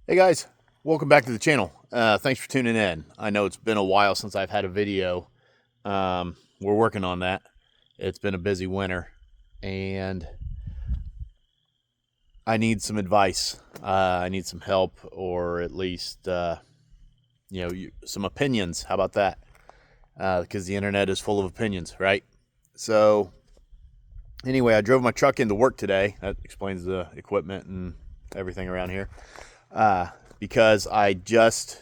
Hey guys, welcome back to the channel. Thanks for tuning in. I know it's been a while since I've had a video. We're working on that. It's been a busy winter and I need some advice. I need some help, or at least, some opinions. How about that? Because the internet is full of opinions, right? So anyway, I drove my truck into work today. That explains the equipment and everything around here. Because I just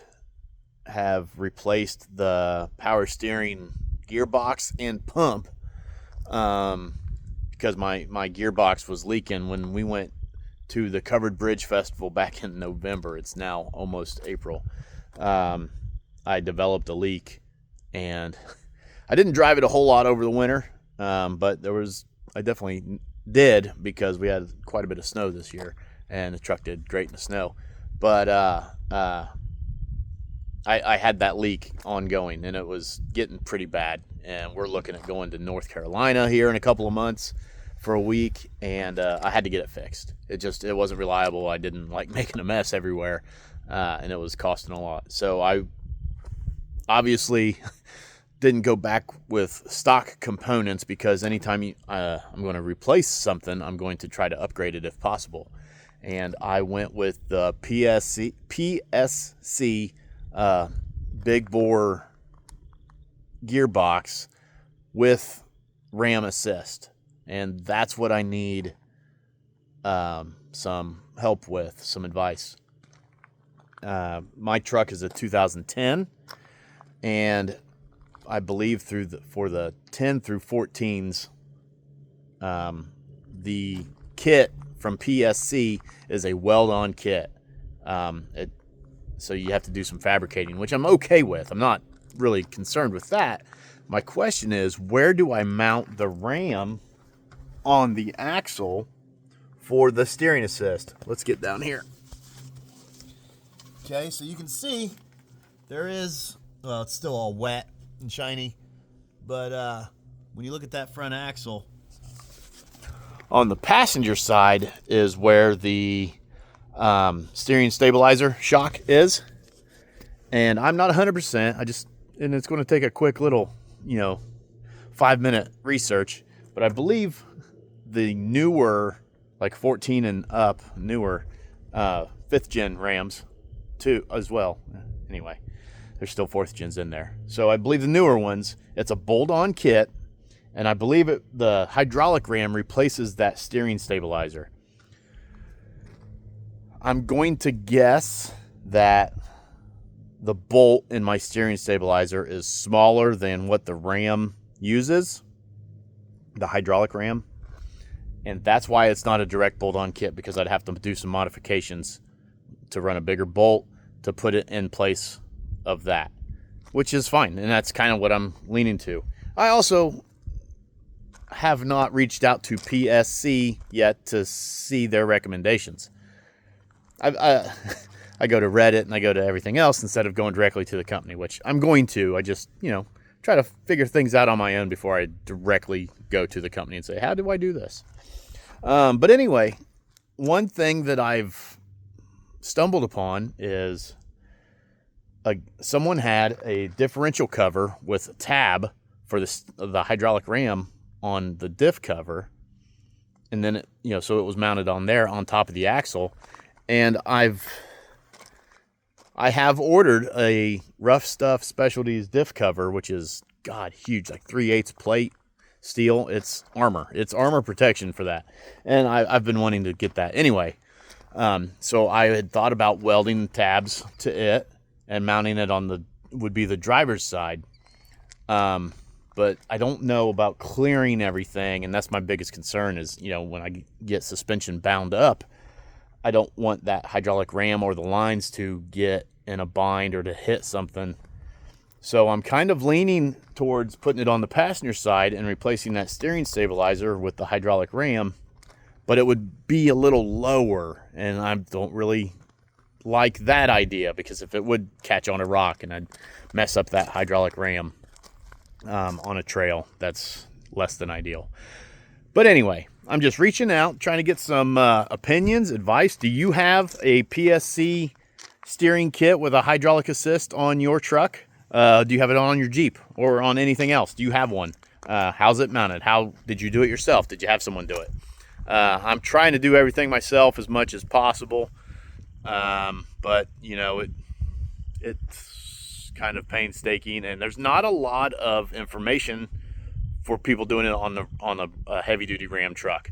have replaced the power steering gearbox and pump, because my gearbox was leaking when we went to the Covered Bridge Festival back in November. It's now almost April. I developed a leak, and I didn't drive it a whole lot over the winter, but I definitely did, because we had quite a bit of snow this year, and the truck did great in the snow. But I had that leak ongoing, and it was getting pretty bad. And we're looking at going to North Carolina here in a couple of months for a week, and I had to get it fixed. It wasn't reliable. I didn't like making a mess everywhere, and it was costing a lot. So I obviously didn't go back with stock components, because anytime I'm going to replace something, I'm going to try to upgrade it if possible. And I went with the PSC big bore gearbox with RAM assist, and that's what I need some help with, some advice. My truck is a 2010, and I believe for the 10 through 14s, the kit from PSC is a weld-on kit. So you have to do some fabricating, which I'm okay with. I'm not really concerned with that. My question is, where do I mount the RAM on the axle for the steering assist? Let's get down here. Okay, so you can see there is, well, it's still all wet and shiny, but when you look at that front axle, on the passenger side is where the steering stabilizer shock is. And I'm not 100%. And it's going to take a quick little, 5-minute research. But I believe the newer, like 14 and up, newer 5th gen Rams too, as well. Anyway, there's still 4th gens in there. So I believe the newer ones, it's a bolt-on kit. And I believe the hydraulic ram replaces that steering stabilizer. I'm going to guess that the bolt in my steering stabilizer is smaller than what the ram uses, the hydraulic ram. And that's why it's not a direct bolt-on kit, because I'd have to do some modifications to run a bigger bolt to put it in place of that, which is fine. And that's kind of what I'm leaning to. I also have not reached out to PSC yet to see their recommendations. I go to Reddit and I go to everything else instead of going directly to the company, which I'm going to. I just, try to figure things out on my own before I directly go to the company and say, how do I do this? But anyway, one thing that I've stumbled upon is someone had a differential cover with a tab for the hydraulic ram on the diff cover, and then so it was mounted on there on top of the axle. And I have ordered a Rough Stuff Specialties diff cover, which is huge, like 3/8 plate steel. It's armor protection for that, and I've been wanting to get that anyway. So I had thought about welding tabs to it and mounting it on would be the driver's side. But I don't know about clearing everything, and that's my biggest concern is, when I get suspension bound up, I don't want that hydraulic ram or the lines to get in a bind or to hit something. So I'm kind of leaning towards putting it on the passenger side and replacing that steering stabilizer with the hydraulic ram, but it would be a little lower, and I don't really like that idea, because if it would catch on a rock and I'd mess up that hydraulic ram on a trail, that's less than ideal. But anyway, I'm just reaching out, trying to get some opinions, advice. Do you have a PSC steering kit with a hydraulic assist on your truck? Do you have it on your Jeep or on anything else? Do you have one? How's it mounted? How did you do it yourself? Did you have someone do it? I'm trying to do everything myself as much as possible, but you know, it's kind of painstaking, and there's not a lot of information for people doing it on a heavy duty Ram truck.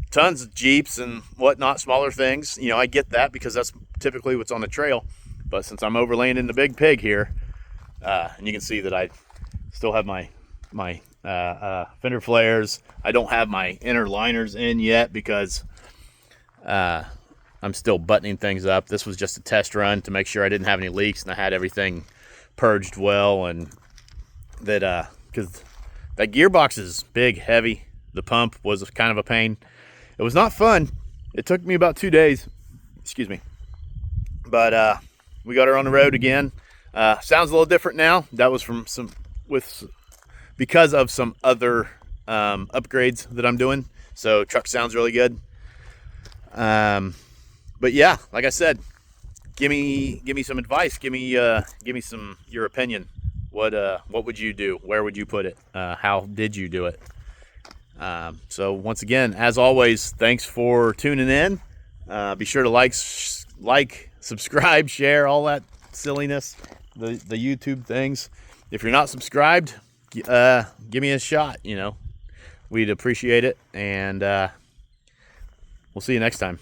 Tons of Jeeps and whatnot, smaller things. You know, I get that because that's typically what's on the trail. But since I'm overlaying in the Big Pig here, and you can see that I still have my fender flares. I don't have my inner liners in yet because I'm still buttoning things up. This was just a test run to make sure I didn't have any leaks and I had everything purged well, and that because that gearbox is big, heavy. The pump was kind of a pain. It was not fun. It took me about 2 days. Excuse me. But we got her on the road again. Sounds a little different now. That was from because of some other upgrades that I'm doing. So truck sounds really good. But yeah, like I said, give me some advice. Give me your opinion. What would you do? Where would you put it? How did you do it? So once again, as always, thanks for tuning in. Be sure to like, subscribe, share, all that silliness, the YouTube things. If you're not subscribed, give me a shot. You know, we'd appreciate it, and we'll see you next time.